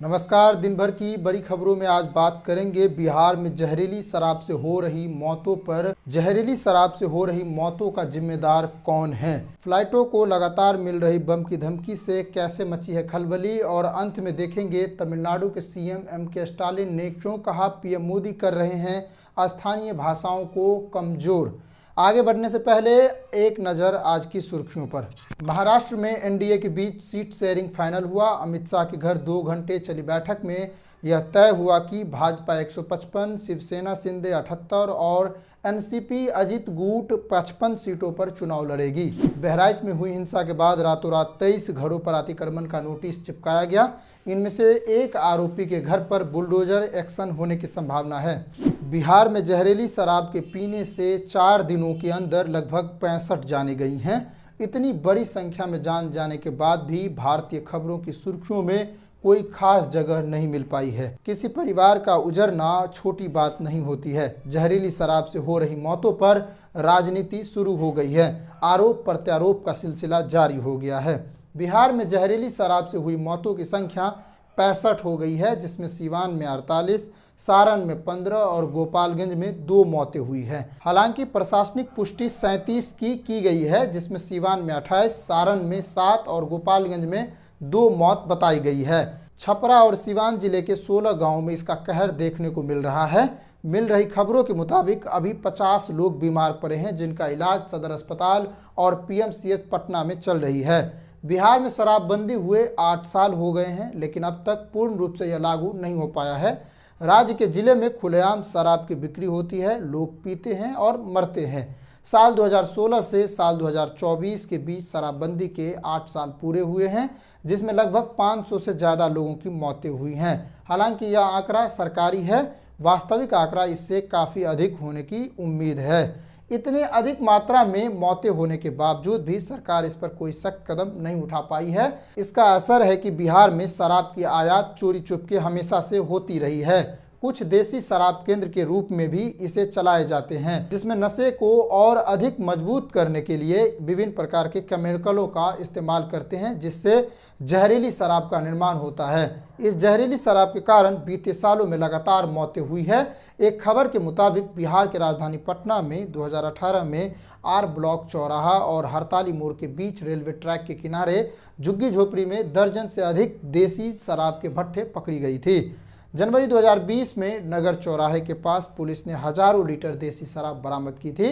नमस्कार। दिन भर की बड़ी खबरों में आज बात करेंगे बिहार में जहरीली शराब से हो रही मौतों पर। जहरीली शराब से हो रही मौतों का जिम्मेदार कौन है? फ्लाइटों को लगातार मिल रही बम की धमकी से कैसे मची है खलबली, और अंत में देखेंगे तमिलनाडु के सीएम एम.के. स्टालिन ने क्यों कहा पीएम मोदी कर रहे हैं स्थानीय भाषाओं को कमजोर। आगे बढ़ने से पहले एक नज़र आज की सुर्खियों पर। महाराष्ट्र में एनडीए के बीच सीट शेयरिंग फाइनल हुआ। अमित शाह के घर 2 घंटे चली बैठक में यह तय हुआ कि भाजपा 155, शिवसेना शिंदे 78 और एनसीपी अजित गुट 55 सीटों पर चुनाव लड़ेगी। बहराइच में हुई हिंसा के बाद रातों रात 23 घरों पर अतिक्रमण का नोटिस चिपकाया गया। इनमें से एक आरोपी के घर पर बुलडोजर एक्शन होने की संभावना है। बिहार में जहरीली शराब के पीने से 4 दिनों के अंदर लगभग 65 जानें गई हैं। इतनी बड़ी संख्या में जान जाने के बाद भी भारतीय खबरों की सुर्खियों में कोई खास जगह नहीं मिल पाई है। किसी परिवार का उजरना छोटी बात नहीं होती है। जहरीली शराब से हो रही मौतों पर राजनीति शुरू हो गई है। आरोप प्रत्यारोप का सिलसिला जारी हो गया है। बिहार में जहरीली शराब से हुई मौतों की संख्या 65 हो गई है, जिसमें सीवान में 48, सारण में 15 और गोपालगंज में 2 मौतें हुई हैं। हालांकि प्रशासनिक पुष्टि 37 की गई है, जिसमें सीवान में 28, सारण में 7 और गोपालगंज में 2 मौत बताई गई है। छपरा और सीवान जिले के 16 गांवों में इसका कहर देखने को मिल रहा है। मिल रही खबरों के मुताबिक अभी 50 लोग बीमार पड़े हैं, जिनका इलाज सदर अस्पताल और पीएमसीएच पटना में चल रही है। बिहार में शराबबंदी हुए 8 साल हो गए हैं, लेकिन अब तक पूर्ण रूप से यह लागू नहीं हो पाया है। राज्य के जिले में खुलेआम शराब की बिक्री होती है, लोग पीते हैं और मरते हैं। साल 2016 से साल 2024 के बीच शराबबंदी के 8 साल पूरे हुए हैं, जिसमें लगभग 500 से ज़्यादा लोगों की मौतें हुई हैं। हालांकि यह आंकड़ा सरकारी है, वास्तविक आंकड़ा इससे काफ़ी अधिक होने की उम्मीद है। इतने अधिक मात्रा में मौतें होने के बावजूद भी सरकार इस पर कोई सख्त कदम नहीं उठा पाई है। इसका असर है कि बिहार में शराब की आयात चोरी चुपके हमेशा से होती रही है। कुछ देसी शराब केंद्र के रूप में भी इसे चलाए जाते हैं, जिसमें नशे को और अधिक मजबूत करने के लिए विभिन्न प्रकार के केमिकलों का इस्तेमाल करते हैं, जिससे जहरीली शराब का निर्माण होता है। इस जहरीली शराब के कारण बीते सालों में लगातार मौतें हुई है। एक खबर के मुताबिक बिहार के राजधानी पटना में 2018 में आर ब्लॉक चौराहा और हड़ताली मोड़ के बीच रेलवे ट्रैक के किनारे झुग्गी झोपड़ी में दर्जन से अधिक देसी शराब के भट्ठे पकड़ी गई थी। जनवरी 2020 में नगर चौराहे के पास पुलिस ने हजारों लीटर देसी शराब बरामद की थी।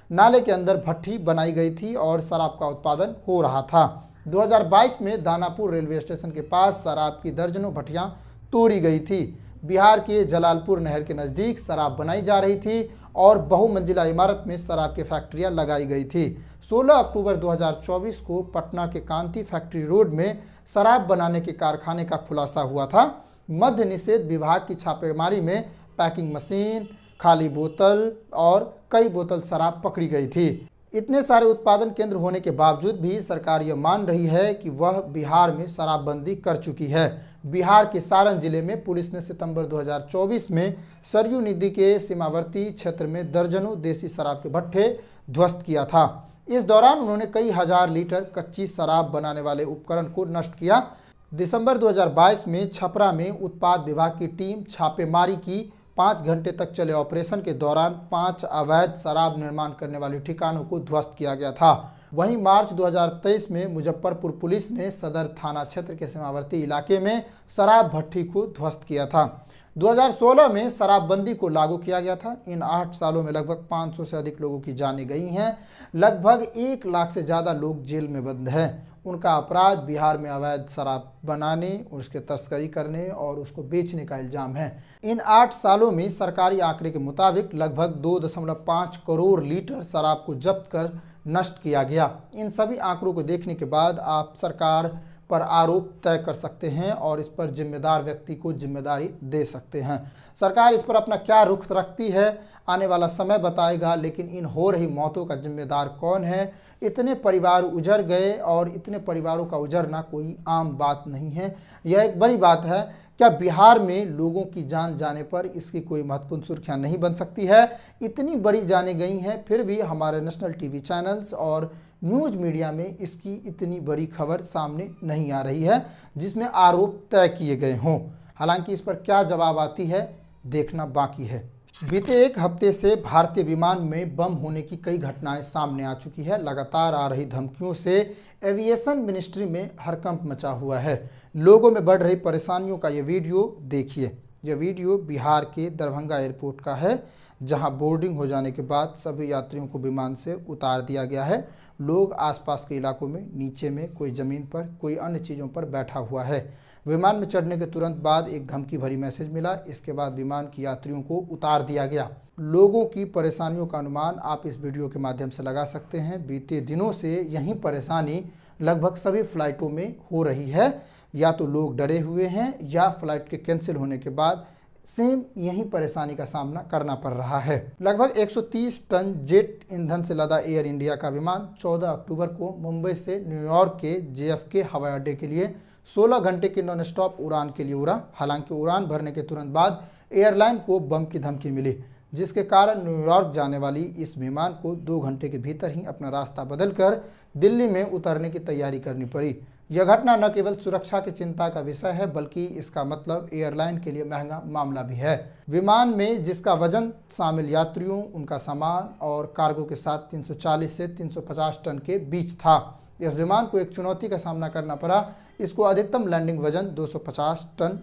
नाले के अंदर भट्ठी बनाई गई थी और शराब का उत्पादन हो रहा था। 2022 में दानापुर रेलवे स्टेशन के पास शराब की दर्जनों भट्टियां तोड़ी गई थी। बिहार के जलालपुर नहर के नज़दीक शराब बनाई जा रही थी और बहुमंजिला इमारत में शराब की फैक्ट्रियां लगाई गई थी। 16 अक्टूबर 2024 को पटना के कांति फैक्ट्री रोड में शराब बनाने के कारखाने का खुलासा हुआ था। मद्य निषेध विभाग की छापेमारी में पैकिंग मशीन, खाली बोतल और कई बोतल शराब पकड़ी गई थी। इतने सारे उत्पादन केंद्र होने के बावजूद भी सरकार यह मान रही है कि वह बिहार में शराबबंदी कर चुकी है। बिहार के सारण जिले में पुलिस ने सितंबर 2024 में सरयू नदी के सीमावर्ती क्षेत्र में दर्जनों देसी शराब के भट्ठे ध्वस्त किया था। इस दौरान उन्होंने कई हजार लीटर कच्ची शराब बनाने वाले उपकरण को नष्ट किया। दिसंबर 2022 में छपरा में उत्पाद विभाग की टीम छापेमारी की। 5 घंटे तक चले ऑपरेशन के दौरान 5 अवैध शराब निर्माण करने वाले ठिकानों को ध्वस्त किया गया था। वहीं मार्च 2023 में मुजफ्फरपुर पुलिस ने सदर थाना क्षेत्र के सीमावर्ती इलाके में शराब भट्ठी को ध्वस्त किया था। 2016 में शराबबंदी को लागू किया गया था। इन 8 सालों में लगभग 500 से अधिक लोगों की जानें गई हैं। लगभग 1 लाख से ज़्यादा लोग जेल में बंद हैं। उनका अपराध बिहार में अवैध शराब बनाने, उसके तस्करी करने और उसको बेचने का इल्ज़ाम है। इन 8 सालों में सरकारी आंकड़े के मुताबिक लगभग 2.5 करोड़ लीटर शराब को जब्त कर नष्ट किया गया। इन सभी आंकड़ों को देखने के बाद आप सरकार पर आरोप तय कर सकते हैं और इस पर जिम्मेदार व्यक्ति को जिम्मेदारी दे सकते हैं। सरकार इस पर अपना क्या रुख रखती है, आने वाला समय बताएगा। लेकिन इन हो रही मौतों का जिम्मेदार कौन है? इतने परिवार उजड़ गए और इतने परिवारों का उजड़ना कोई आम बात नहीं है, यह एक बड़ी बात है। क्या बिहार में लोगों की जान जाने पर इसकी कोई महत्वपूर्ण सुर्खियां नहीं बन सकती है? इतनी बड़ी जानें गई हैं, फिर भी हमारे नेशनल टीवी चैनल्स और न्यूज़ मीडिया में इसकी इतनी बड़ी खबर सामने नहीं आ रही है जिसमें आरोप तय किए गए हों। हालांकि इस पर क्या जवाब आती है देखना बाकी है। बीते एक हफ्ते से भारतीय विमान में बम होने की कई घटनाएं सामने आ चुकी है। लगातार आ रही धमकियों से एविएशन मिनिस्ट्री में हड़कंप मचा हुआ है। लोगों में बढ़ रही परेशानियों का ये वीडियो देखिए। यह वीडियो बिहार के दरभंगा एयरपोर्ट का है, जहां बोर्डिंग हो जाने के बाद सभी यात्रियों को विमान से उतार दिया गया है। लोग आसपास के इलाकों में नीचे में, कोई ज़मीन पर, कोई अन्य चीज़ों पर बैठा हुआ है। विमान में चढ़ने के तुरंत बाद एक धमकी भरी मैसेज मिला। इसके बाद विमान की यात्रियों को उतार दिया गया। लोगों की परेशानियों का अनुमान आप इस वीडियो के माध्यम से लगा सकते हैं। बीते दिनों से यही परेशानी लगभग सभी फ्लाइटों में हो रही है। या तो लोग डरे हुए हैं या फ्लाइट के कैंसिल होने के बाद सेम यही परेशानी का सामना करना पड़ रहा है। लगभग 130 टन जेट ईंधन से लदा एयर इंडिया का विमान 14 अक्टूबर को मुंबई से न्यूयॉर्क के JFK हवाई अड्डे के लिए 16 घंटे की नॉन स्टॉप उड़ान के लिए उड़ा। हालांकि उड़ान भरने के तुरंत बाद एयरलाइन को बम की धमकी मिली, जिसके कारण न्यूयॉर्क जाने वाली इस विमान को 2 घंटे के भीतर ही अपना रास्ता बदलकर दिल्ली में उतरने की तैयारी करनी पड़ी। यह घटना न केवल सुरक्षा की चिंता का विषय है, बल्कि इसका मतलब एयरलाइन के लिए महंगा मामला भी है। विमान में जिसका वजन शामिल यात्रियों, उनका सामान और कार्गो के साथ 340 से 350 टन के बीच था। इस विमान को एक चुनौती का सामना करना पड़ा। इसको अधिकतम लैंडिंग वजन 250 टन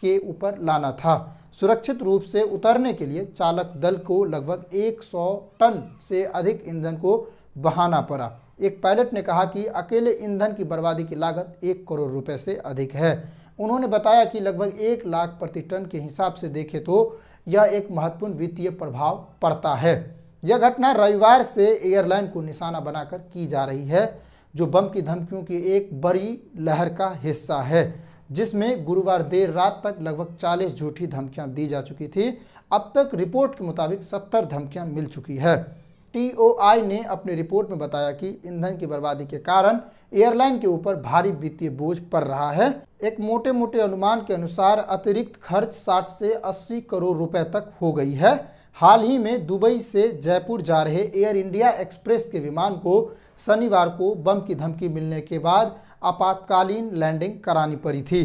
के ऊपर लाना था। सुरक्षित रूप से उतरने के लिए चालक दल को लगभग 100 टन से अधिक ईंधन को बहाना पड़ा। एक पायलट ने कहा कि अकेले ईंधन की बर्बादी की लागत 1 करोड़ रुपए से अधिक है। उन्होंने बताया कि लगभग 1 लाख प्रति टन के हिसाब से देखें तो यह एक महत्वपूर्ण वित्तीय प्रभाव पड़ता है। यह घटना रविवार से एयरलाइन को निशाना बनाकर की जा रही है, जो बम की धमकियों की एक बड़ी लहर का हिस्सा है, जिसमें गुरुवार देर रात तक लगभग 40 झूठी धमकियां दी जा चुकी थी। अब तक रिपोर्ट के मुताबिक 70 धमकियां मिल चुकी है। TOI ने अपनी रिपोर्ट में बताया कि ईंधन की बर्बादी के कारण एयरलाइन के ऊपर भारी वित्तीय बोझ पड़ रहा है। एक मोटे अनुमान के अनुसार अतिरिक्त खर्च 60 से 80 करोड़ रुपए तक हो गई है। हाल ही में दुबई से जयपुर जा रहे एयर इंडिया एक्सप्रेस के विमान को शनिवार को बम की धमकी मिलने के बाद आपातकालीन लैंडिंग करानी पड़ी थी।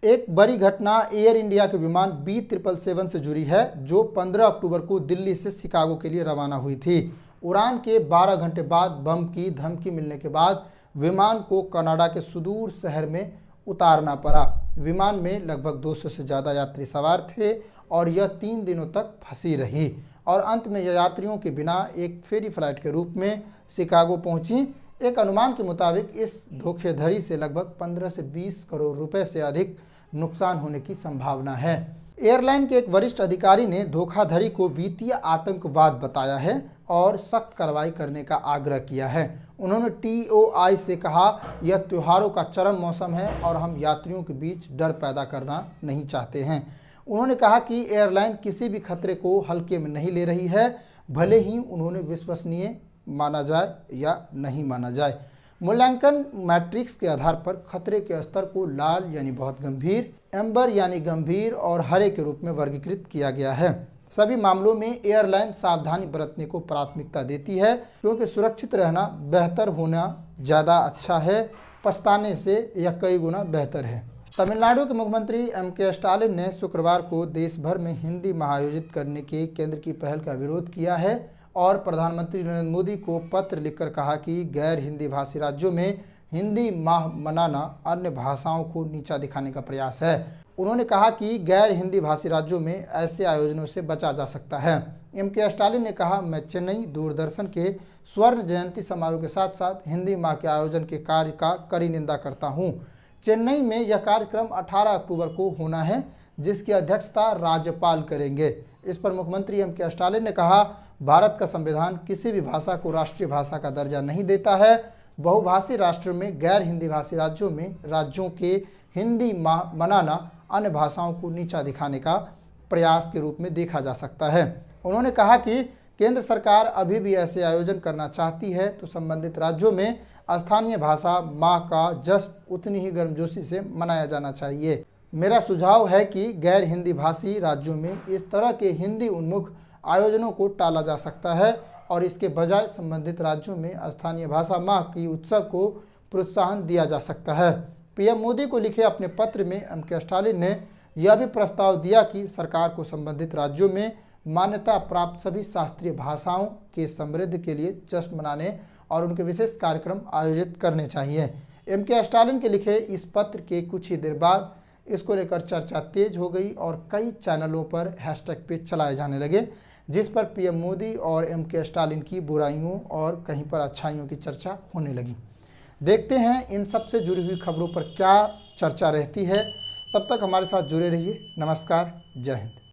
एक बड़ी घटना एयर इंडिया के विमान B777 से जुड़ी है, जो 15 अक्टूबर को दिल्ली से शिकागो के लिए रवाना हुई थी। उड़ान के 12 घंटे बाद बम की धमकी मिलने के बाद विमान को कनाडा के सुदूर शहर में उतारना पड़ा। विमान में लगभग 200 से ज़्यादा यात्री सवार थे और यह 3 दिनों तक फंसी रही और अंत में यह यात्रियों के बिना एक फेरी फ्लाइट के रूप में शिकागो पहुंची। एक अनुमान के मुताबिक इस धोखाधड़ी से लगभग 15 से 20 करोड़ रुपए से अधिक नुकसान होने की संभावना है। एयरलाइन के एक वरिष्ठ अधिकारी ने धोखाधड़ी को वित्तीय आतंकवाद बताया है और सख्त कार्रवाई करने का आग्रह किया है। उन्होंने TOI से कहा, यह त्योहारों का चरम मौसम है और हम यात्रियों के बीच डर पैदा करना नहीं चाहते हैं। उन्होंने कहा कि एयरलाइन किसी भी खतरे को हल्के में नहीं ले रही है, भले ही उन्होंने विश्वसनीय माना जाए या नहीं माना जाए। मूल्यांकन मैट्रिक्स के आधार पर खतरे के स्तर को लाल यानी बहुत गंभीर, एम्बर यानी गंभीर और हरे के रूप में वर्गीकृत किया गया है। सभी मामलों में एयरलाइन सावधानी बरतने को प्राथमिकता देती है, क्योंकि सुरक्षित रहना बेहतर होना ज़्यादा अच्छा है, पछताने से यह कई गुना बेहतर है। तमिलनाडु के मुख्यमंत्री M.K. स्टालिन ने शुक्रवार को देश भर में हिंदी माह आयोजित करने के केंद्र की पहल का विरोध किया है और प्रधानमंत्री नरेंद्र मोदी को पत्र लिखकर कहा कि गैर हिंदी भाषी राज्यों में हिंदी माह मनाना अन्य भाषाओं को नीचा दिखाने का प्रयास है। उन्होंने कहा कि गैर हिंदी भाषी राज्यों में ऐसे आयोजनों से बचा जा सकता है। M.K. स्टालिन ने कहा, मैं चेन्नई दूरदर्शन के स्वर्ण जयंती समारोह के साथ साथ हिंदी माह के आयोजन के कार्य का कड़ी निंदा करता हूँ। चेन्नई में यह कार्यक्रम 18 अक्टूबर को होना है, जिसकी अध्यक्षता राज्यपाल करेंगे। इस पर मुख्यमंत्री M.K. स्टालिन ने कहा, भारत का संविधान किसी भी भाषा को राष्ट्रीय भाषा का दर्जा नहीं देता है। बहुभाषी राष्ट्र में गैर हिंदी भाषी राज्यों में राज्यों के हिंदी माह मनाना अन्य भाषाओं को नीचा दिखाने का प्रयास के रूप में देखा जा सकता है। उन्होंने कहा कि केंद्र सरकार अभी भी ऐसे आयोजन करना चाहती है तो संबंधित राज्यों में स्थानीय भाषा माह का जश्न उतनी ही गर्मजोशी से मनाया जाना चाहिए। मेरा सुझाव है कि गैर हिंदी भाषी राज्यों में इस तरह के हिंदी उन्मुख आयोजनों को टाला जा सकता है और इसके बजाय संबंधित राज्यों में स्थानीय भाषा माह की उत्सव को प्रोत्साहन दिया जा सकता है। PM मोदी को लिखे अपने पत्र में M.K. स्टालिन ने यह भी प्रस्ताव दिया कि सरकार को संबंधित राज्यों में मान्यता प्राप्त सभी शास्त्रीय भाषाओं के समृद्धि के लिए जश्न मनाने और उनके विशेष कार्यक्रम आयोजित करने चाहिए। एम.के. स्टालिन के लिखे इस पत्र के कुछ ही देर बाद इसको लेकर चर्चा तेज हो गई और कई चैनलों पर हैशटैग पेज चलाए जाने लगे, जिस पर पीएम मोदी और एम.के. स्टालिन की बुराइयों और कहीं पर अच्छाइयों की चर्चा होने लगी। देखते हैं इन सब से जुड़ी हुई खबरों पर क्या चर्चा रहती है। तब तक हमारे साथ जुड़े रहिए। नमस्कार, जय हिंद।